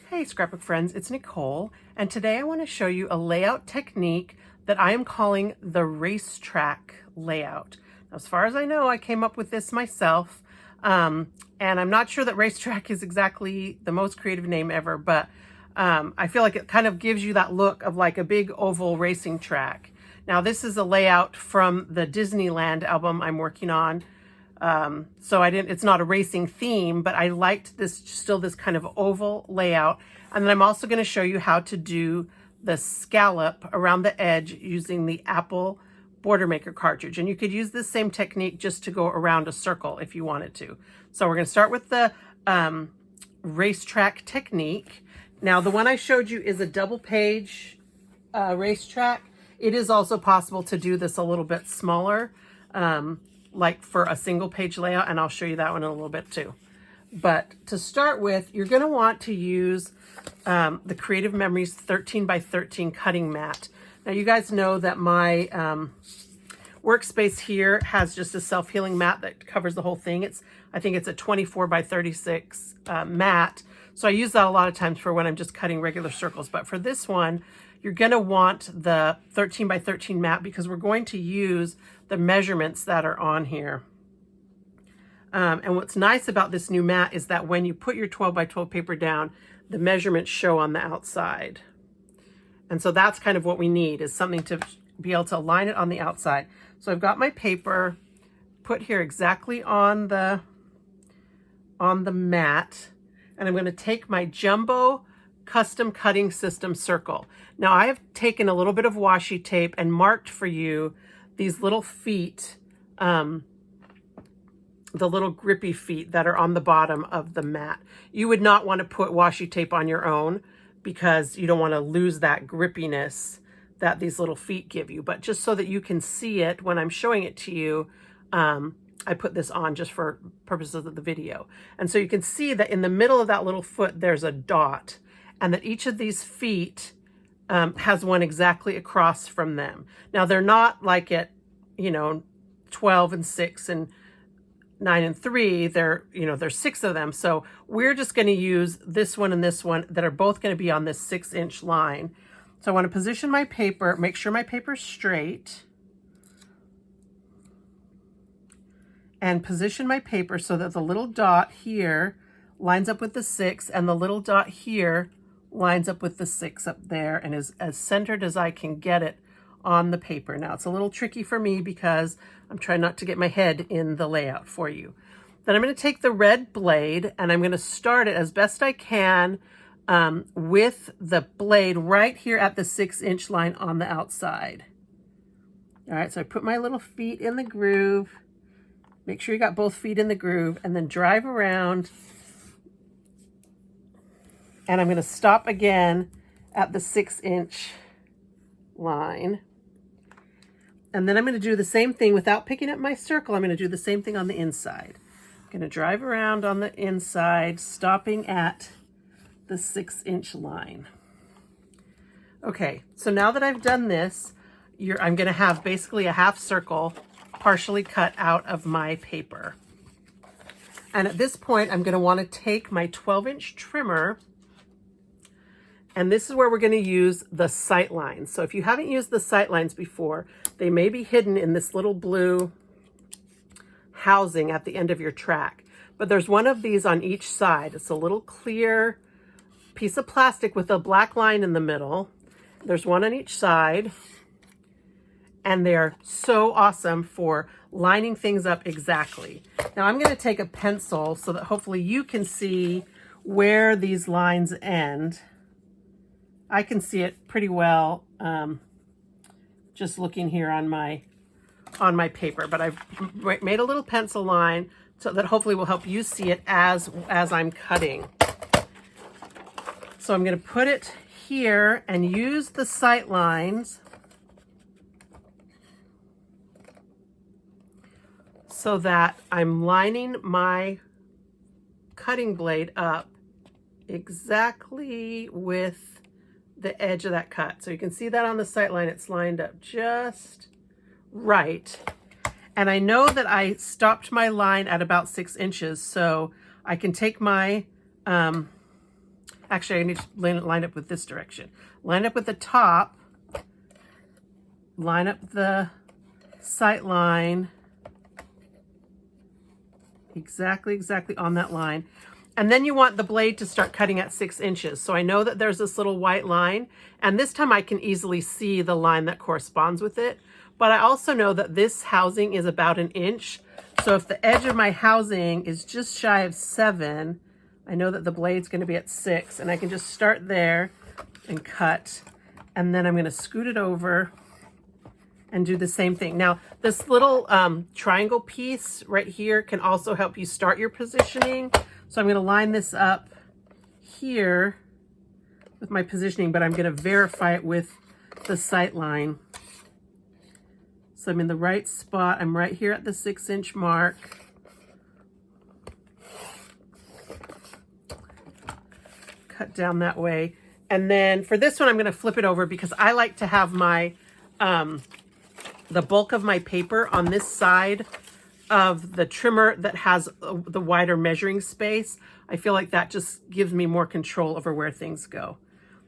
Hey scrapbook friends, it's Nicole, and today I want to show you a layout technique that I am calling the Racetrack layout. Now, as far as I know, I came up with this myself, and I'm not sure that Racetrack is exactly the most creative name ever, but I feel like it kind of gives you that look of like a big oval racing track. Now, this is a layout from the Disneyland album I'm working on. So it's not a racing theme, but I liked this kind of oval layout. And then I'm also going to show you how to do the scallop around the edge using the Apple Border Maker cartridge. And you could use this same technique just to go around a circle if you wanted to. So we're going to start with the Racetrack technique. Now, the one I showed you is a double page Racetrack. It is also possible to do this a little bit smaller, like for a single page layout, and I'll show you that one in a little bit too. But to start with, you're going to want to use the Creative Memories 13 by 13 cutting mat. Now, you guys know that my workspace here has just a self-healing mat that covers the whole thing. I think it's a 24 by 36 mat. So I use that a lot of times for when I'm just cutting regular circles. But for this one, you're going to want the 13 by 13 mat because we're going to use the measurements that are on here. And what's nice about this new mat is that when you put your 12 by 12 paper down, the measurements show on the outside. And so that's kind of what we need, is something to be able to align it on the outside. So I've got my paper put here exactly on the mat, and I'm going to take my jumbo custom cutting system circle. Now, I have taken a little bit of washi tape and marked for you these little feet, the little grippy feet that are on the bottom of the mat. You would not want to put washi tape on your own because you don't want to lose that grippiness that these little feet give you. But just so that you can see it when I'm showing it to you, I put this on just for purposes of the video. And so you can see that in the middle of that little foot, there's a dot, and that each of these feet has one exactly across from them. Now, they're not like at, 12 and 6 and 9 and 3. There's 6 of them. So we're just going to use this one and this one that are both going to be on this 6-inch line. So I want to position my paper, make sure my paper's straight, and position my paper so that the little dot here lines up with the 6 and the little dot here lines up with the 6 up there, and is as centered as I can get it on the paper. Now, it's a little tricky for me because I'm trying not to get my head in the layout for you. Then I'm going to take the red blade and I'm going to start it as best I can with the blade right here at the 6-inch line on the outside. All right, so I put my little feet in the groove. Make sure you got both feet in the groove, and then drive around. And I'm going to stop again at the 6-inch line. And then I'm going to do the same thing without picking up my circle. I'm going to do the same thing on the inside. I'm going to drive around on the inside, stopping at the 6-inch line. Okay, so now that I've done this, I'm going to have basically a half circle partially cut out of my paper. And at this point, I'm going to want to take my 12-inch trimmer, and this is where we're going to use the sight lines. So if you haven't used the sight lines before, they may be hidden in this little blue housing at the end of your track. But there's one of these on each side. It's a little clear piece of plastic with a black line in the middle. There's one on each side. And they're so awesome for lining things up exactly. Now I'm going to take a pencil so that hopefully you can see where these lines end. I can see it pretty well just looking here on my paper, but I've made a little pencil line so that hopefully will help you see it as I'm cutting. So I'm going to put it here and use the sight lines so that I'm lining my cutting blade up exactly with the edge of that cut. So you can see that on the sight line, it's lined up just right. And I know that I stopped my line at about 6 inches, so I can take my, actually I need to line up with this direction. Line up with the top, line up the sight line, exactly on that line. And then you want the blade to start cutting at 6 inches. So I know that there's this little white line, and this time I can easily see the line that corresponds with it. But I also know that this housing is about 1 inch. So if the edge of my housing is just shy of 7, I know that the blade's gonna be at 6, and I can just start there and cut. And then I'm gonna scoot it over and do the same thing. Now, this little triangle piece right here can also help you start your positioning. So I'm going to line this up here with my positioning, but I'm going to verify it with the sight line. So I'm in the right spot. I'm right here at the 6-inch mark. Cut down that way. And then for this one, I'm going to flip it over because I like to have my the bulk of my paper on this side of the trimmer that has the wider measuring space. I feel like that just gives me more control over where things go.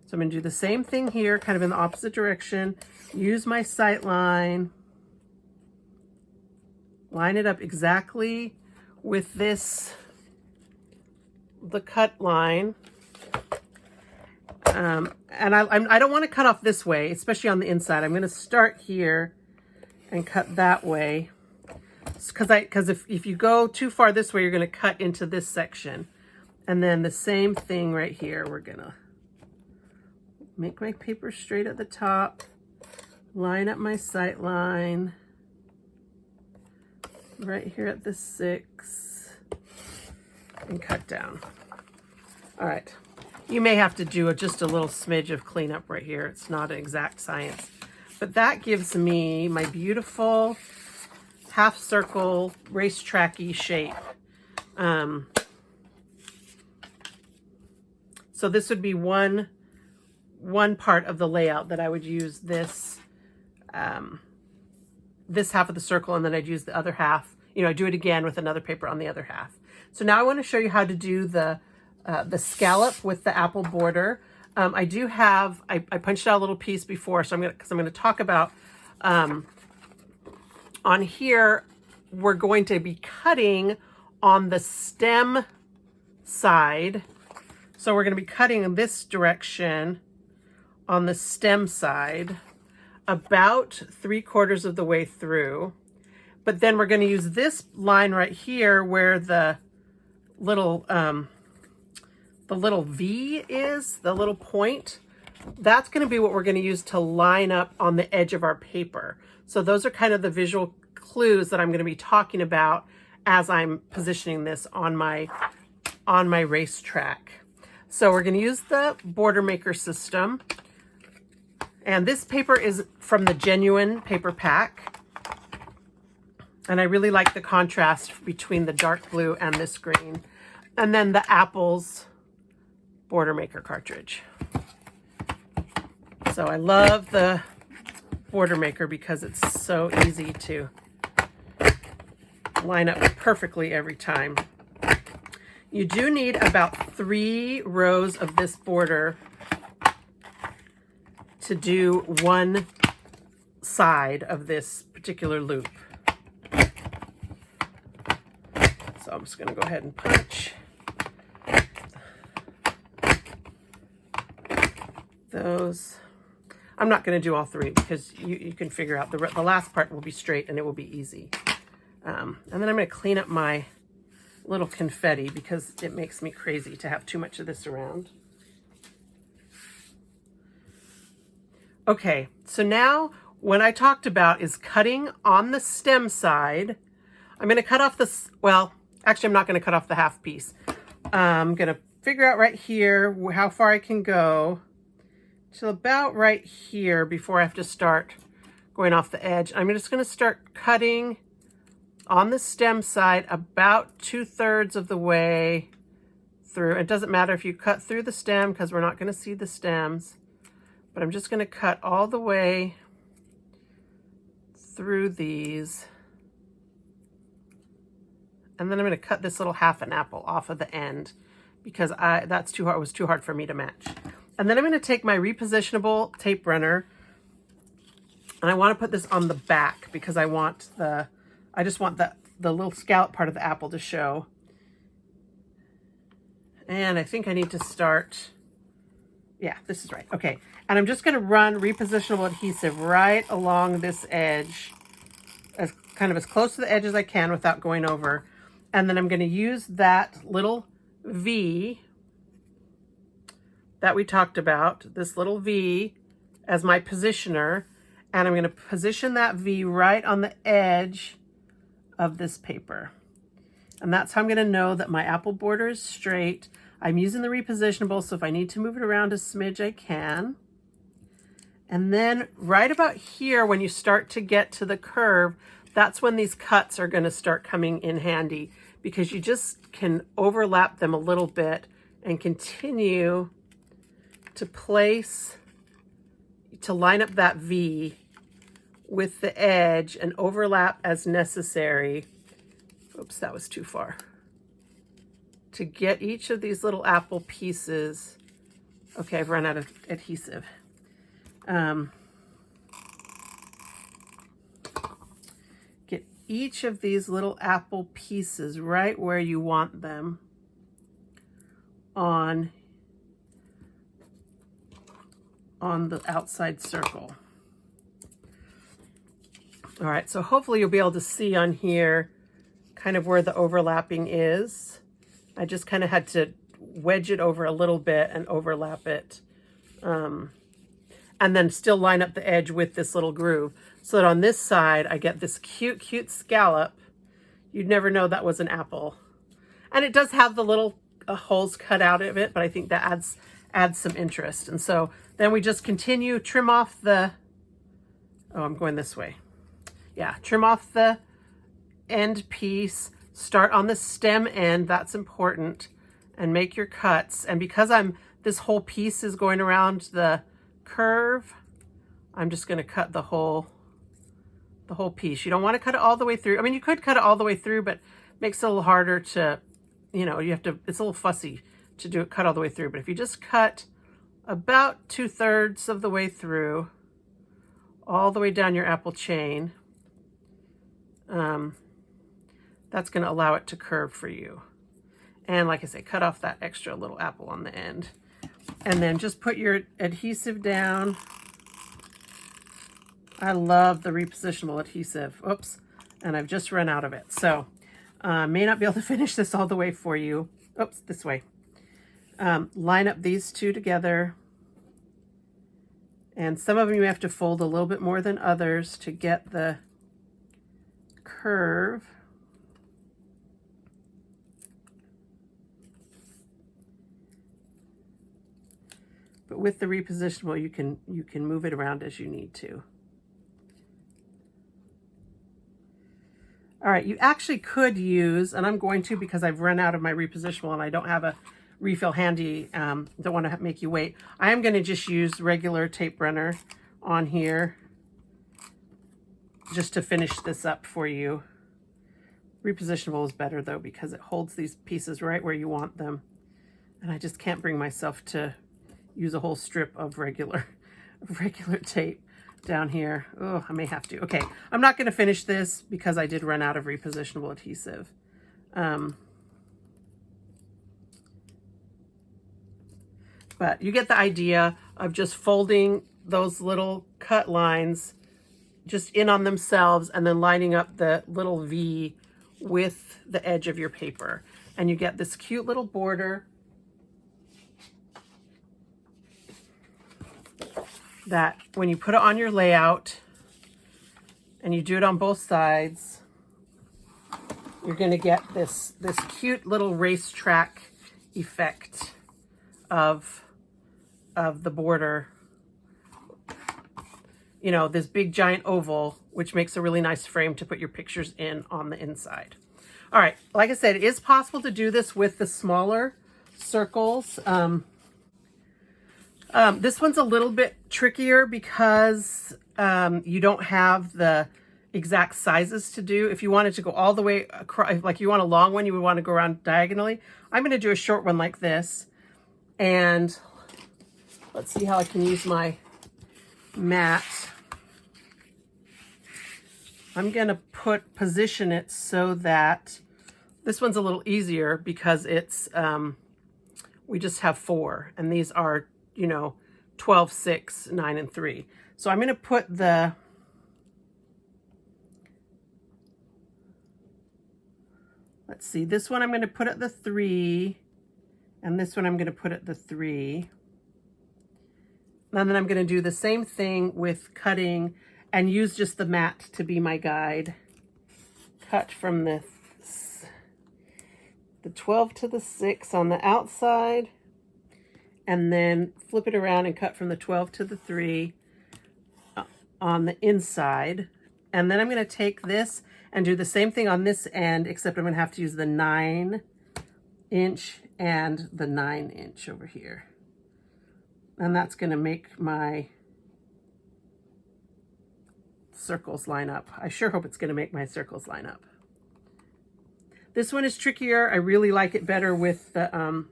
So I'm going to do the same thing here, kind of in the opposite direction. Use my sight line. Line it up exactly with this, the cut line. And I don't want to cut off this way, especially on the inside. I'm going to start here and cut that way. Because if you go too far this way, you're going to cut into this section. And then the same thing right here. We're going to make my paper straight at the top, line up my sight line right here at the 6, and cut down. All right. You may have to do just a little smidge of cleanup right here. It's not an exact science. But that gives me my beautiful half circle racetrack-y shape. So this would be one part of the layout that I would use this this half of the circle, and then I'd use the other half. You know, I do it again with another paper on the other half. So now I want to show you how to do the scallop with the apple border. I do have, I punched out a little piece before, so I'm going to talk about, on here, we're going to be cutting on the stem side. So we're going to be cutting in this direction on the stem side, about 3/4 of the way through. But then we're going to use this line right here where the little V is, the little point. That's going to be what we're going to use to line up on the edge of our paper. So those are kind of the visual clues that I'm going to be talking about as I'm positioning this on my racetrack. So we're going to use the border maker system. And this paper is from the Genuine paper pack. And I really like the contrast between the dark blue and this green. And then the Apple's border maker cartridge. So I love the border maker because it's so easy to line up perfectly every time. You do need about 3 rows of this border to do one side of this particular loop. So I'm just going to go ahead and punch those. I'm not going to do all 3 because you can figure out the last part will be straight and it will be easy. And then I'm going to clean up my little confetti because it makes me crazy to have too much of this around. Okay, so now what I talked about is cutting on the stem side. I'm going to cut off this, well, actually I'm not going to cut off the half piece. I'm going to figure out right here how far I can go to about right here before I have to start going off the edge. I'm just going to start cutting on the stem side about 2/3 of the way through. It doesn't matter if you cut through the stem because we're not going to see the stems. But I'm just going to cut all the way through these. And then I'm going to cut this little half an apple off of the end because that's too hard. It was too hard for me to match. And then I'm going to take my repositionable tape runner, and I want to put this on the back because I just want the little scallop part of the apple to show. And I think I need to start, yeah, this is right. Okay, and I'm just going to run repositionable adhesive right along this edge, as kind of as close to the edge as I can without going over. And then I'm going to use that little V that we talked about, this little V, as my positioner. And I'm going to position that V right on the edge of this paper. And that's how I'm going to know that my apple border is straight. I'm using the repositionable, so if I need to move it around a smidge, I can. And then right about here, when you start to get to the curve, that's when these cuts are going to start coming in handy, because you just can overlap them a little bit and continue to line up that V with the edge and overlap as necessary. Oops, that was too far. To get each of these little apple pieces. Okay, I've run out of adhesive. Get each of these little apple pieces right where you want them on the outside circle. All right, so hopefully you'll be able to see on here kind of where the overlapping is. I just kind of had to wedge it over a little bit and overlap it. And then still line up the edge with this little groove, so that on this side I get this cute, cute scallop. You'd never know that was an apple. And it does have the little holes cut out of it, but I think that adds some interest. And so then we just continue, trim off the, oh, I'm going this way. Yeah, trim off the end piece, start on the stem end, that's important, and make your cuts. And because this whole piece is going around the curve, I'm just going to cut the whole piece. You don't want to cut it all the way through. I mean, you could cut it all the way through, but it makes it a little harder to, it's a little fussy to cut all the way through. But if you just cut about 2/3 of the way through, all the way down your apple chain, that's going to allow it to curve for you. And like I say, cut off that extra little apple on the end. And then just put your adhesive down. I love the repositionable adhesive. Oops, and I've just run out of it. So may not be able to finish this all the way for you. Oops, this way. Line up these two together. And some of them you have to fold a little bit more than others to get the curve. But with the repositionable, you can move it around as you need to. All right, you actually could use, and I'm going to because I've run out of my repositionable and I don't have a refill handy, don't want to make you wait. I am going to just use regular tape runner on here just to finish this up for you. Repositionable is better though, because it holds these pieces right where you want them. And I just can't bring myself to use a whole strip of regular tape down here. Oh, I may have to. Okay, I'm not going to finish this because I did run out of repositionable adhesive. But you get the idea of just folding those little cut lines just in on themselves and then lining up the little V with the edge of your paper. And you get this cute little border that when you put it on your layout and you do it on both sides, you're going to get this cute little racetrack effect of the border. You know, this big giant oval, which makes a really nice frame to put your pictures in on the inside. All right, like I said, it is possible to do this with the smaller circles. This one's a little bit trickier because you don't have exact sizes to do. If you wanted to go all the way across, like you want a long one, you would want to go around diagonally. I'm going to do a short one like this. And let's see how I can use my mat. I'm going to position it so that this one's a little easier because it's, we just have 4, and these are, you know, 12, 6, 9, and 3. So I'm going to put the, let's see, this one I'm going to put at the 3, and this one I'm going to put at the 3. And then I'm going to do the same thing with cutting and use just the mat to be my guide. Cut from the 12 to the 6 on the outside, and then flip it around and cut from the 12 to the 3 on the inside. And then I'm going to take this and do the same thing on this end, except I'm going to have to use the 9-inch and the 9-inch over here. And that's going to make my circles line up. I sure hope it's going to make my circles line up. This one is trickier. I really like it better with the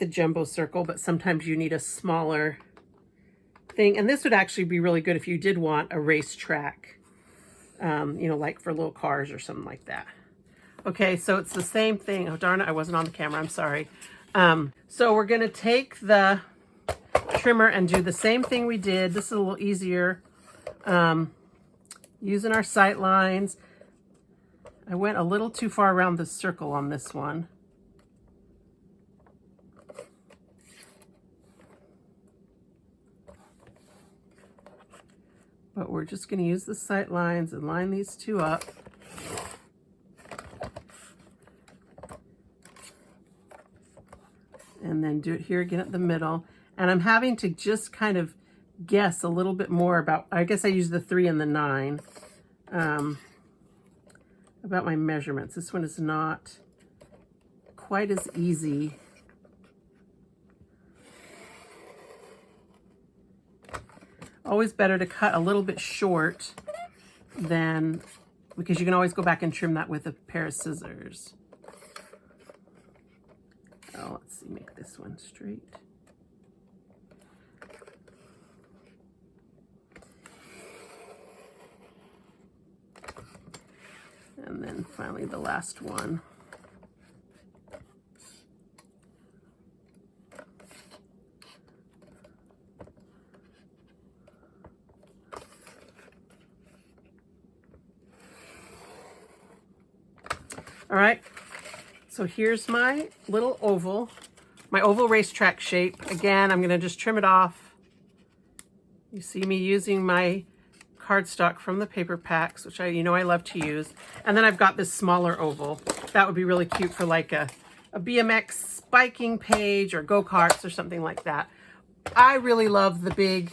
jumbo circle, but sometimes you need a smaller thing. And this would actually be really good if you did want a racetrack, you know, like for little cars or something like that. Okay, so it's the same thing. Oh, darn it, I wasn't on the camera. I'm sorry. So we're going to take the trimmer and do the same thing we did. This is a little easier. Using our sight lines. I went a little too far around the circle on this one. But we're just going to use the sight lines and line these two up. And then do it here again at the middle. And I'm having to just kind of guess a little bit more about, I guess I use the 3 and the 9. About my measurements. This one is not quite as easy. Always better to cut a little bit short than, because you can always go back and trim that with a pair of scissors. Oh, let's see, make this one straight. And then finally the last one. All right, so here's my little oval, my oval racetrack shape. Again, I'm gonna just trim it off. You see me using my cardstock from the paper packs, which I love to use. And then I've got this smaller oval. That would be really cute for like a BMX biking page or go-karts or something like that. I really love the big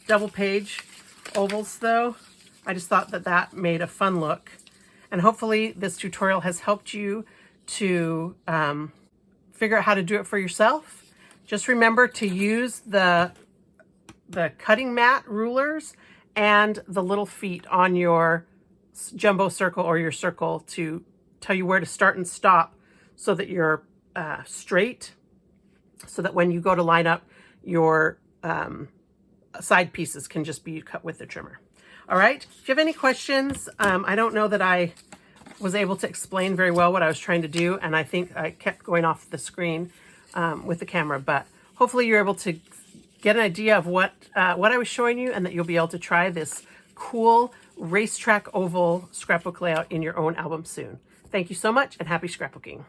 double page ovals though. I just thought that that made a fun look. And hopefully this tutorial has helped you to figure out how to do it for yourself. Just remember to use the cutting mat rulers and the little feet on your jumbo circle or your circle to tell you where to start and stop so that you're straight, so that when you go to line up, your side pieces can just be cut with the trimmer. All right, if you have any questions, I don't know that I was able to explain very well what I was trying to do, and I think I kept going off the screen with the camera, but hopefully you're able to get an idea of what I was showing you, and that you'll be able to try this cool racetrack oval scrapbook layout in your own album soon. Thank you so much, and happy scrapbooking.